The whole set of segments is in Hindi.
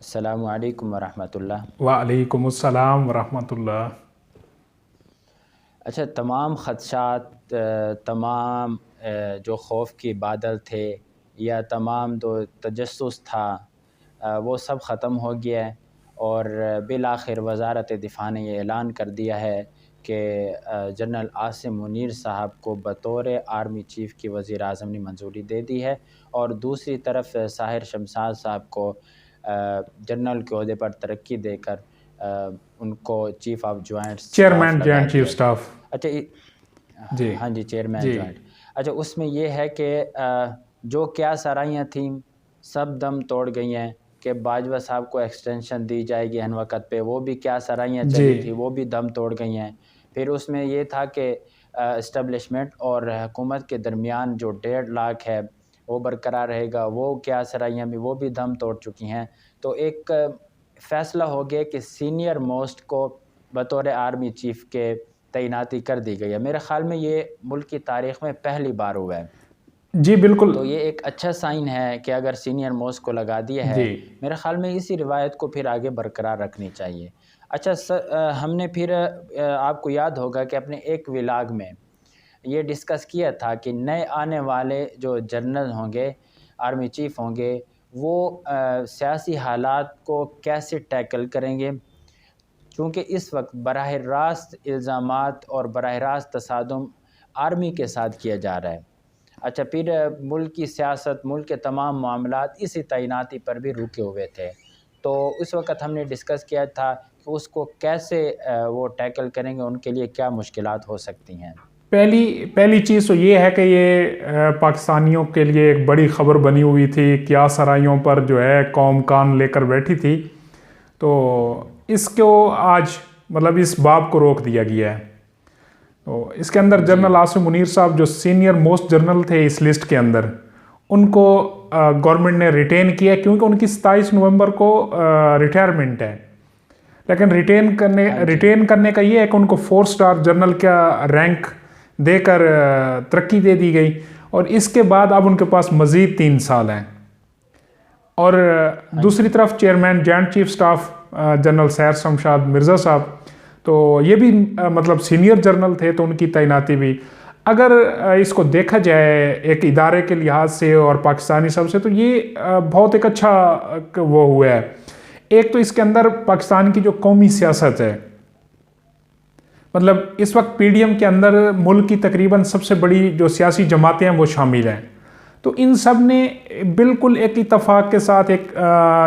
अस्सलामु अलैकुम वरहमतुल्लाह। वालेकुमुस्सलाम वरहमतुल्लाह। अच्छा, तमाम ख़दशात, तमाम जो खौफ के बादल थे या तमाम जो तजस्सुस था, वो सब ख़त्म हो गया है। और बिल आखिर वज़ारत दिफ़ा ने ये ऐलान कर दिया है कि जनरल आसिम मुनीर साहब को बतौर आर्मी चीफ़ की वज़ीर आज़म ने मंजूरी दे दी है। और दूसरी तरफ साहिर शमशाद साहब को जनरल के ओहदे पर तरक्की देकर उनको chief of joint staff chairman लगा जॉइंट चीफ दिया गया। स्टाफ। अच्छा, जी हाँ जी, चेयरमैन जी जॉइंट। अच्छा, उसमें ये है कि जो क्या सराहियाँ थीं, सब दम तोड़ गई हैं कि बाजवा साहब को एक्सटेंशन दी जाएगी हन वक़्त पे, वो भी क्या सराहियाँ जी चली थी, वो भी दम तोड़ गई हैं। फिर उसमें ये था कि एस्टेब्लिशमेंट और हुकूमत के दरमियान जो 1.5 लाख है, वो बरकरार रहेगा, वो क्या सराहियाँ भी वो भी दम तोड़ चुकी हैं। तो एक फ़ैसला हो गया कि सीनियर मोस्ट को बतौर आर्मी चीफ़ के तैनाती कर दी गई है। मेरे ख़्याल में ये मुल्क की तारीख़ में पहली बार हुआ है। जी बिल्कुल। तो ये एक अच्छा साइन है कि अगर सीनियर मोस्ट को लगा दिया है, जी मेरे ख़्याल में इसी रिवायत को फिर आगे बरकरार रखनी चाहिए। अच्छा, हमने फिर आपको याद होगा कि अपने एक व्लॉग में ये डिस्कस किया था कि नए आने वाले जो जनरल होंगे, आर्मी चीफ़ होंगे, वो सियासी हालात को कैसे टैकल करेंगे। क्योंकि इस वक्त बराह रास्त इल्ज़ामात और बराह रास्त तसादुम आर्मी के साथ किया जा रहा है। अच्छा, फिर मुल्क की सियासत, मुल्क के तमाम मामलात इसी तैनाती पर भी रुके हुए थे। तो उस वक़्त हमने डिस्कस किया था कि उसको कैसे वो टैकल करेंगे, उनके लिए क्या मुश्किलात हो सकती हैं। पहली पहली चीज़ तो ये है कि ये पाकिस्तानियों के लिए एक बड़ी खबर बनी हुई थी, क्या सराइयों पर जो है कौम कान लेकर बैठी थी। तो इसको आज मतलब इस बाब को रोक दिया गया है। तो इसके अंदर जी, जनरल आसिम मुनीर साहब जो सीनियर मोस्ट जनरल थे इस लिस्ट के अंदर, उनको गवर्नमेंट ने रिटेन किया क्योंकि उनकी 27 नवंबर को रिटायरमेंट है। लेकिन हाँ जी, रिटेन करने का ये है कि उनको 4 स्टार जनरल का रैंक देकर तरक्की दे दी गई। और इसके बाद अब उनके पास मज़ीद 3 साल हैं। और हाँ दूसरी जी, तरफ chairman joint chief staff general सैर शमशाद मिर्ज़ा साहब, तो ये भी मतलब सीनियर जनरल थे, तो उनकी तैनाती भी अगर इसको देखा जाए एक इदारे के लिहाज से और पाकिस्तानी सब से, तो ये बहुत एक अच्छा वो हुआ है। एक तो इसके अंदर पाकिस्तान की जो कौमी सियासत है, मतलब इस वक्त पीडीएम के अंदर मुल्क की तकरीबन सबसे बड़ी जो सियासी जमातें हैं वो शामिल हैं। तो इन सब ने बिल्कुल एक इत्तफाक के साथ एक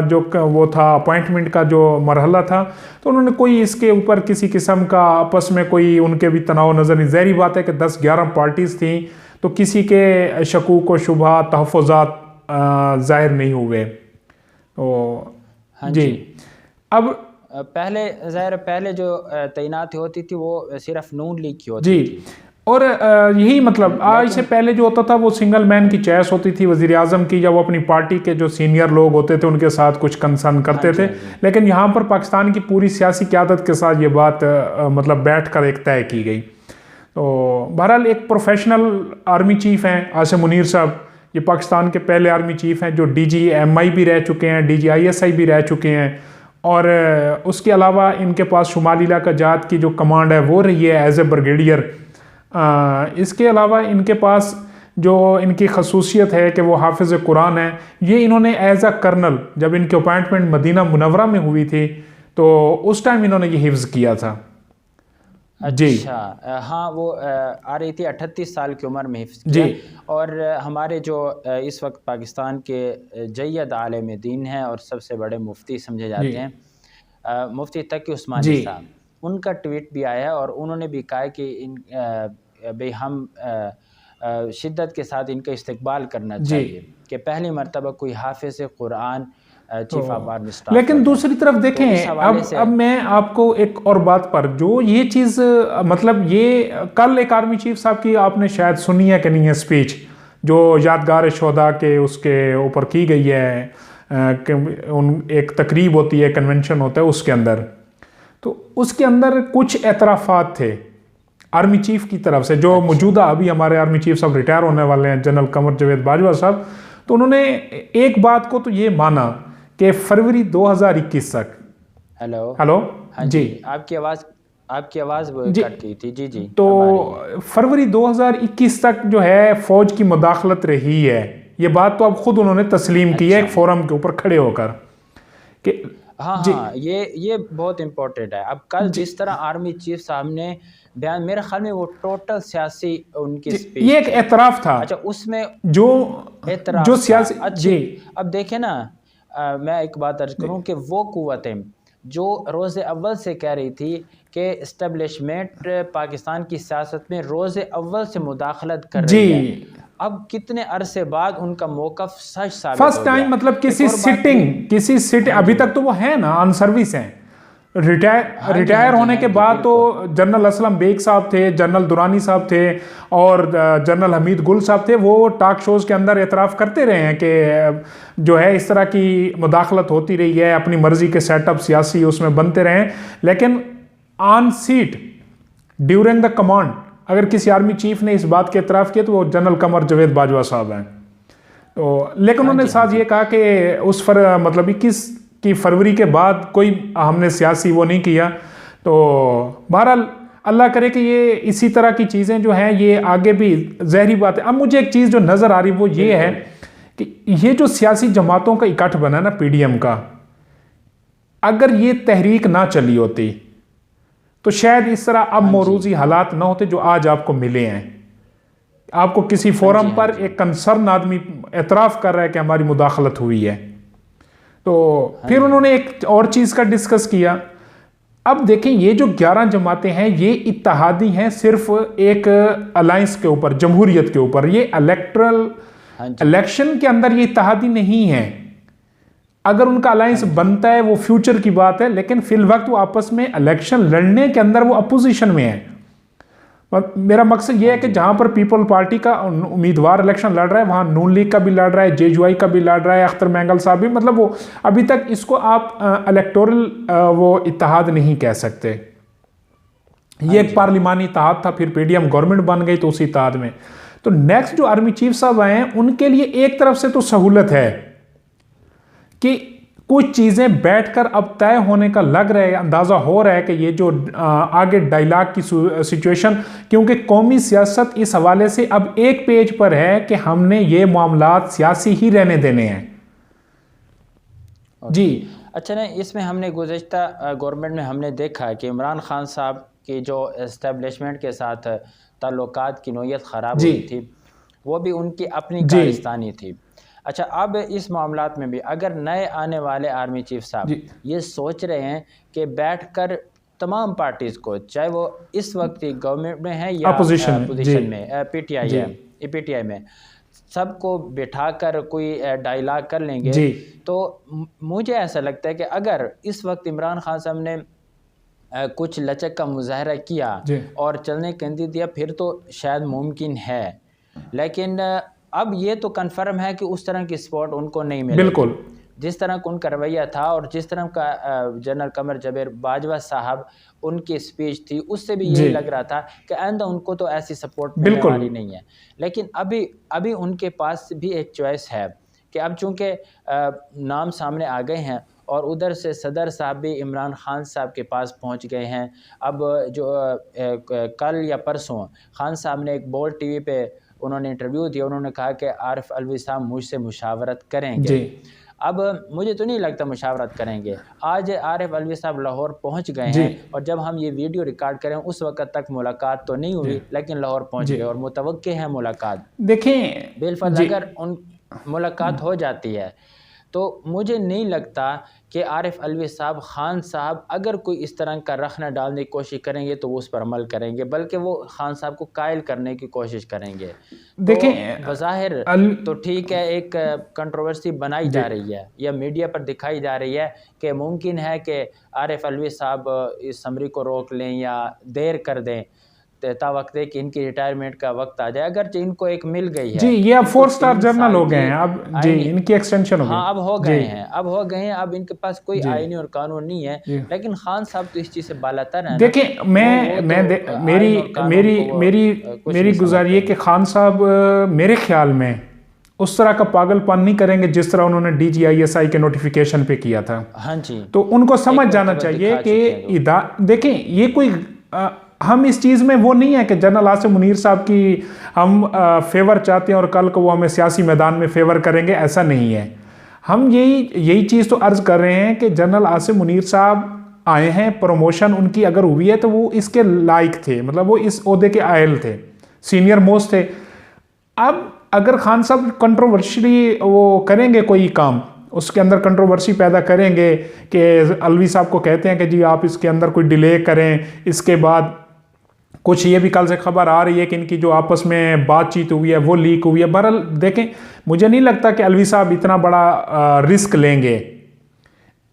जो वो था अपॉइंटमेंट का जो मरहला था, तो उन्होंने कोई इसके ऊपर किसी किस्म का आपस में कोई उनके भी तनाव नज़र नहीं। ज़ाहिर बात है कि 10-11 पार्टीज़ थी, तो किसी के शकूक व शुबहा तहफ़्फ़ुज़ात ज़ाहिर नहीं हुए। तो हाँ जी, जी। अब पहले ज़ाहिर पहले जो तैनाती होती थी वो सिर्फ़ नून लीग की जी, होती थी। और यही मतलब आज से लेकिन पहले जो होता था वो सिंगल मैन की चॉइस होती थी वज़ीर आज़म की, जब वो अपनी पार्टी के जो सीनियर लोग होते थे उनके साथ कुछ कंसर्न हाँ करते जी, थे। हाँ जी। लेकिन यहाँ पर पाकिस्तान की पूरी सियासी क़यादत के साथ ये बात मतलब बैठ कर एक तय की गई। तो बहरहाल एक प्रोफेशनल आर्मी चीफ़ हैं आसिम मुनीर साहब, ये पाकिस्तान के पहले आर्मी चीफ़ हैं जो DGMI भी रह चुके हैं, DGISI भी रह चुके हैं। और उसके अलावा इनके पास शुमाली इलाका जात की जो कमांड है वो रही है एज ए ब्रिगेडियर। इसके अलावा इनके पास जो इनकी खसूसियत है कि वो हाफिज़ कुरान है। ये इन्होंने एज अ कर्नल, जब इनकी अपॉइंटमेंट मदीना मुनव्वरा में हुई थी, तो उस टाइम इन्होंने ये हिफ्ज़ किया था। जी अच्छा, हाँ, वो आ रही थी 38 साल की उम्र में हिफ्ज़ जी किया। और हमारे जो इस वक्त पाकिस्तान के जय्यद आलिम दीन हैं और सबसे बड़े मुफ्ती समझे जी जाते हैं, मुफ्ती तकी उस्मानी जी साहब, उनका ट्वीट भी आया है और उन्होंने भी कहा है कि भाई हम शिद्दत के साथ इनका इस्तकबाल करना जी। चाहिए कि पहली मरतबा कोई हाफिज़ कुरान तो चीफ़ ऑफ आर्मी स्टाफ लेकिन बना है। दूसरी तरफ तो इस देखें, हवाले अब से मैं आपको एक और बात पर जो ये चीज़ मतलब ये कल एक आर्मी चीफ साहब की आपने शायद सुनी है कि नहीं है स्पीच, जो यादगार शोधा के उसके ऊपर की गई है। कि एक तकरीब होती है, कन्वेंशन होता है उसके अंदर, तो उसके अंदर कुछ एतराफ़ात थे आर्मी चीफ की तरफ से, जो अच्छा, मौजूदा अभी हमारे आर्मी चीफ साहब रिटायर होने वाले हैं जनरल कमर जावेद बाजवा साहब। तो उन्होंने एक बात को तो ये माना कि फरवरी 2021 तक। हेलो। हेलो। हाँ जी, आपकी आवाज़ जी। कट गई थी। जी जी, तो अब आ रही है। फरवरी 2021 तक जो है फौज की मुदाखलत रही है, ये बात तो अब खुद उन्होंने तस्लीम की है अच्छा। एक फोरम के ऊपर खड़े होकर कि हाँ जी, हाँ, ये बहुत इम्पोर्टेंट है। अब कल जी, जिस तरह आर्मी चीफ साहब ने बयान, मेरे ख्याल में वो टोटल सियासी उनकी जी, स्पीच ये एक थी। एतराफ़ था अच्छा, उसमें जो जो एतराफ़ था। सियासी। अच्छी। जी, अब देखें ना, मैं एक बात अर्ज जी, करूं कि वो कुव्वतें जो रोज़ अव्वल से कह रही थी कि इस्टेब्लिशमेंट पाकिस्तान की सियासत में रोज़ अव्वल से मुदाखलत कर जी, रही है, अब कितने अरसे बाद उनका मौक़िफ़ सच साबित फर्स्ट हो टाइम गया। मतलब एक और बात भी। किसी सिटिंग हाँ अभी जी, तक तो वो है ना ऑन सर्विस हैं। हाँ जी, हाँ रिटायर जी, होने हाँ के जी, बाद तो बिल्कुल। जनरल असलम बेग साहब थे, जनरल दुरानी साहब थे और जनरल हमीद गुल साहब थे। वो टॉक शोज़ के अंदर एतराफ़ करते रहे हैं कि जो है इस तरह की मुदाखलत होती रही है, अपनी मर्जी के सेटअप सियासी उसमें बनते रहे हैं, लेकिन on seat during the command अगर किसी आर्मी चीफ ने इस बात के एतराफ़ किया तो वो जनरल कमर जावेद बाजवा साहब हैं। तो लेकिन हाँ उन्होंने जी, हाँ साथ जी। ये कहा कि उस मतलब 21 की फरवरी के बाद कोई हमने सियासी वो नहीं किया। तो बहरहाल अल्लाह करे कि ये इसी तरह की चीज़ें जो हैं ये आगे भी, ज़हरी बात है। अब मुझे एक चीज़ जो नज़र आ रही वो ये है बिल्कुल। कि ये जो सियासी जमातों का इकट्ठ बना ना पीडीएम का, अगर ये तहरीक ना चली होती तो शायद इस तरह अब हाँ जी, मौरूजी हालात ना होते जो आज आपको मिले हैं। आपको किसी हाँ जी, फोरम हाँ पर जी, एक कंसर्न आदमी एतराफ़ कर रहा है कि हमारी मुदाखलत हुई है। तो हाँ फिर जी, उन्होंने एक और चीज़ का डिस्कस किया। अब देखें ये जो 11 जमातें हैं ये इत्तेहादी हैं सिर्फ एक अलायंस के ऊपर, जमहूरियत के ऊपर। ये इलेक्ट्रल हाँ जी, इलेक्शन के अंदर ये इत्तेहादी नहीं है। अगर उनका हाँ अलायंस जी। बनता है वो फ्यूचर की बात है, लेकिन फिल वक्त वो आपस में इलेक्शन लड़ने के अंदर वो अपोजिशन में है। मेरा मकसद ये हाँ है कि जी, जहां पर पीपल पार्टी का उम्मीदवार इलेक्शन लड़ रहा है वहां नून लीग का भी लड़ रहा है, जेजुआई का भी लड़ रहा है, अख्तर मैंगल साहब भी, मतलब वो अभी तक इसको आप इलेक्टोरल वो इत्तेहाद नहीं कह सकते। हाँ ये एक जी, पार्लिमानी इत्तेहाद था, फिर पीडीएम गवर्नमेंट बन गई तो उसी इत्तेहाद में। तो नेक्स्ट जो आर्मी चीफ साहब आए हैं उनके लिए एक तरफ से तो सहूलत है कि कुछ चीजें बैठकर अब तय होने का लग रहा है, अंदाजा हो रहा है कि ये जो आगे डायलॉग की सिचुएशन, क्योंकि कौमी सियासत इस हवाले से अब एक पेज पर है कि हमने ये मामलात सियासी ही रहने देने हैं। जी, ओके। अच्छा, नहीं, इसमें हमने गुज़श्ता गवर्नमेंट में हमने देखा कि इमरान खान साहब की जो इस्टेब्लिशमेंट के साथ ताल्लुकात की नोयत ख़राब जी, हुई थी, वो भी उनकी अपनी जी, कारस्तानी थी। अच्छा, अब इस मामलात में भी अगर नए आने वाले आर्मी चीफ साहब जी, ये सोच रहे हैं कि बैठकर तमाम पार्टीज़ को, चाहे वो इस वक्त की गवर्नमेंट में है या अपोजिशन में, जी, अपोजिशन में, पीटीआई जी, है, पीटीआई में, सबको बिठाकर कोई डायलॉग कर लेंगे, जी, तो मुझे ऐसा लगता है कि अगर इस वक्त इमरान खान साहब ने कुछ लचक का मुजाहरा किया जी, और चलने के दे दिया, फिर तो शायद मुमकिन है। लेकिन अब ये तो कन्फर्म है कि उस तरह की सपोर्ट उनको नहीं मिलेगी। बिल्कुल, जिस तरह का उनका रवैया था और जिस तरह का जनरल कमर जावेद बाजवा साहब उनकी स्पीच थी, उससे भी जी, यही लग रहा था कि आइंदा उनको तो ऐसी सपोर्ट मिलने बिल्कुल, वाली नहीं है। लेकिन अभी अभी उनके पास भी एक चॉइस है कि अब चूँकि नाम सामने आ गए हैं और उधर से सदर साहब भी इमरान खान साहब के पास पहुंच गए हैं। अब जो कल या परसों खान साहब ने एक बोल्ड टीवी पे उन्होंने इंटरव्यू दिया, उन्होंने कहा कि आरिफ अलवी साहब मुझसे मुशावरत करेंगे। जी, अब मुझे तो नहीं लगता मुशावरत करेंगे। आज आरिफ अलवी साहब लाहौर पहुंच गए जी, हैं और जब हम ये वीडियो रिकॉर्ड करें उस वक्त तक मुलाकात तो नहीं जी, हुई, लेकिन लाहौर पहुंच जी, गए और मुतवक्के है मुलाकात। देखें, बिलफर्ज जी, अगर उन मुलाकात हो जाती है तो मुझे नहीं लगता कि आरिफ अलवी साहब खान साहब अगर कोई इस तरह का रखना डालने की कोशिश करेंगे तो वो उस पर अमल करेंगे, बल्कि वो खान साहब को कायल करने की कोशिश करेंगे। तो देखें, बज़ाहिर अल तो ठीक है, एक कंट्रोवर्सी बनाई जी, जा रही है या मीडिया पर दिखाई जा रही है कि मुमकिन है कि आरिफ अलवी साहब इस समरी को रोक लें या देर कर दें तावक्त कि इनकी रिटायरमेंट का वक्त आ जाए। अगर इनको एक मिल गई जी, है, ये अब इनको 4 स्टार 3 जनरल साल हो गए की हैं अब, जी, आईनी, इनकी एक्सटेंशन हो गई। हाँ, अब हो जी, गए हैं, अब इनके पास कोई जी, आईनी और कानून नहीं है। जी, लेकिन खान साहब तो इस चीज़ से बालातर है ना, देखें, वो तो मेरी आईन और कानून मेरी को वो मेरी कुछ मेरी नहीं गुजारिश समझते। है कि खान साहब मेरे ख्याल में उस तरह का पागलपन नहीं करेंगे जिस तरह उन्होंने DGISI के नोटिफिकेशन पे किया था। हाँ जी, तो उनको समझ एक जाना मरतबा चाहिए दिखा चुके हैं कि देखें ये कोई हम इस चीज़ में वो नहीं है कि जनरल आसिम मुनीर साहब की हम फेवर चाहते हैं और कल को वो हमें सियासी मैदान में फेवर करेंगे, ऐसा नहीं है। हम यही चीज़ तो अर्ज़ कर रहे हैं कि जनरल आसिम मुनीर साहब आए हैं, प्रमोशन उनकी अगर हुई है तो वो इसके लायक थे, मतलब वो इस ओहदे के आयल थे, सीनियर मोस्ट थे। अब अगर खान साहब कंट्रोवर्शियली वो करेंगे कोई काम, उसके अंदर कंट्रोवर्सी पैदा करेंगे कि अलवी साहब को कहते हैं कि जी आप इसके अंदर कोई डिले करें, इसके बाद कुछ ये भी कल से खबर आ रही है कि इनकी जो आपस में बातचीत हुई है वो लीक हुई है। बहरहाल देखें, मुझे नहीं लगता कि अलवी साहब इतना बड़ा रिस्क लेंगे।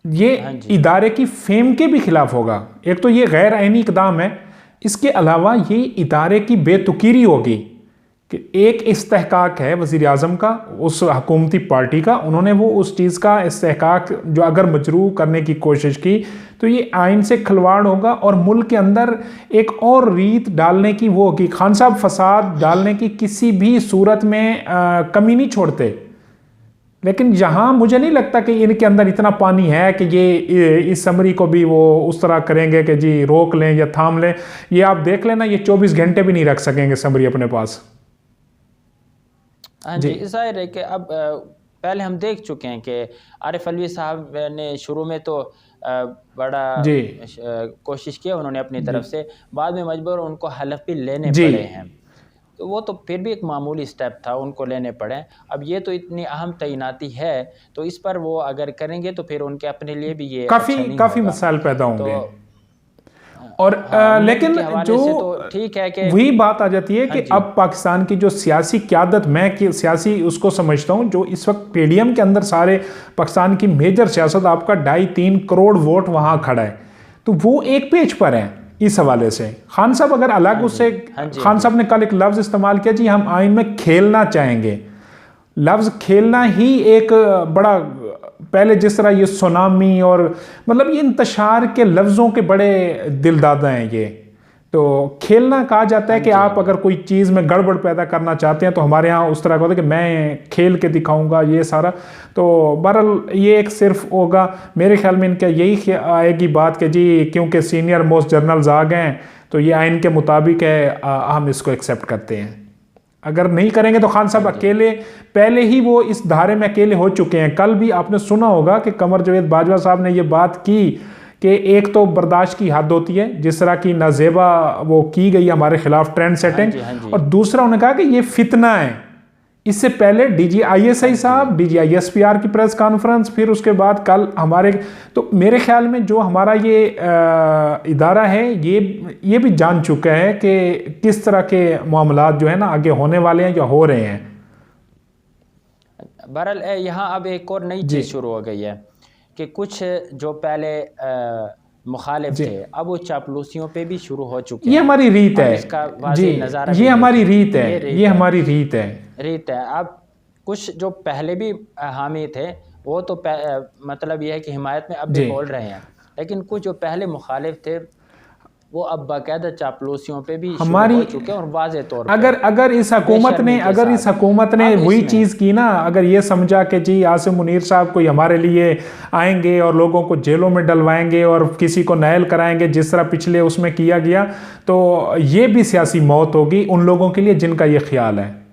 ये इदारे की फेम के भी खिलाफ होगा। एक तो ये गैर आईनी इकदाम है, इसके अलावा ये इदारे की बेतुकीरी होगी कि एक इस्तेहकाक है वज़ीर आज़म का, उस हुकूमती पार्टी का, उन्होंने वो उस चीज़ का इस्तेहकाक जो अगर मजरू करने की कोशिश की तो ये आइन से खिलवाड़ होगा और मुल्क के अंदर एक और रीत डालने की वो होगी। खान साहब फसाद डालने की किसी भी सूरत में कमी नहीं छोड़ते, लेकिन यहाँ मुझे नहीं लगता कि इनके अंदर इतना पानी है कि ये इस समरी को भी वो उस तरह करेंगे कि जी रोक लें या थाम लें। ये आप देख लेना, ये 24 घंटे भी नहीं रख सकेंगे समरी अपने पास। हाँ जी, जाहिर है कि अब पहले हम देख चुके हैं कि आरिफ अलवी साहब ने शुरू में तो बड़ा कोशिश किया उन्होंने अपनी तरफ से, बाद में मजबूर उनको हलफ भी लेने पड़े हैं, तो वो तो फिर भी एक मामूली स्टेप था, उनको लेने पड़े। अब ये तो इतनी अहम तैनाती है, तो इस पर वो अगर करेंगे तो फिर उनके अपने लिए भी ये काफ़ी मसाइल पैदा होंगे। और लेकिन जो तो ठीक है कि वही बात आ जाती है कि अब पाकिस्तान की जो सियासी क़यादत, मैं सियासी उसको समझता हूँ जो इस वक्त PDM के अंदर सारे पाकिस्तान की मेजर सियासत, आपका 2.5-3 करोड़ वोट वहाँ खड़ा है, तो वो एक पेज पर है। इस हवाले से खान साहब अगर अलग उससे खान साहब ने कल एक लफ्ज़ इस्तेमाल किया, जी हम आइन में खेलना चाहेंगे। लफ्ज़ खेलना ही एक बड़ा, पहले जिस तरह ये सुनामी और मतलब ये इंतशार के लफ्ज़ों के बड़े दिलदादा हैं ये, तो खेलना कहा जाता है कि आप अगर कोई चीज़ में गड़बड़ पैदा करना चाहते हैं तो हमारे यहाँ उस तरह का होता है कि मैं खेल के दिखाऊंगा ये सारा। तो बहरहाल ये एक सिर्फ होगा, मेरे ख्याल में इनका यही आएगी बात कि जी क्योंकि सीनियर मोस्ट जर्नल्स आ गए हैं तो ये आइन के मुताबिक है, हम इसको एक्सेप्ट करते हैं। अगर नहीं करेंगे तो खान साहब अकेले, पहले ही वो इस धारे में अकेले हो चुके हैं। कल भी आपने सुना होगा कि कमर जावेद बाजवा साहब ने ये बात की कि एक तो बर्दाश्त की हद होती है, जिस तरह की नाजेबा वो की गई हमारे खिलाफ ट्रेंड सेटिंग, और दूसरा उन्होंने कहा कि ये फितना है। इससे पहले DGISI साहब, DGISPR की प्रेस कॉन्फ्रेंस, फिर उसके बाद कल हमारे, तो मेरे ख्याल में जो हमारा ये इदारा है ये भी जान चुका है कि किस तरह के मामलात जो है ना आगे होने वाले हैं या हो रहे हैं। बहरहाल यहाँ अब एक और नई चीज़ शुरू हो गई है कि कुछ जो पहले मुखालिफ थे अब वो चापलूसियों पे भी शुरू हो चुके हैं। ये हमारी रीत है जी, ये हमारी रीत है, ये हमारी रीत है। अब कुछ जो पहले भी हामी थे वो तो मतलब ये है कि हिमायत में अब भी बोल रहे हैं, लेकिन कुछ जो पहले मुखालिफ थे वो अब बाकायदा चापलूसियों पे भी हमारी हो चुके हैं और वाज़े तौर पे अगर इस हुकूमत ने वही चीज़ की ना, अगर ये समझा कि जी आसिम मुनीर साहब कोई हमारे लिए आएंगे और लोगों को जेलों में डलवाएंगे और किसी को नायल कराएंगे जिस तरह पिछले उसमें किया गया, तो ये भी सियासी मौत होगी उन लोगों के लिए जिनका ये ख्याल है।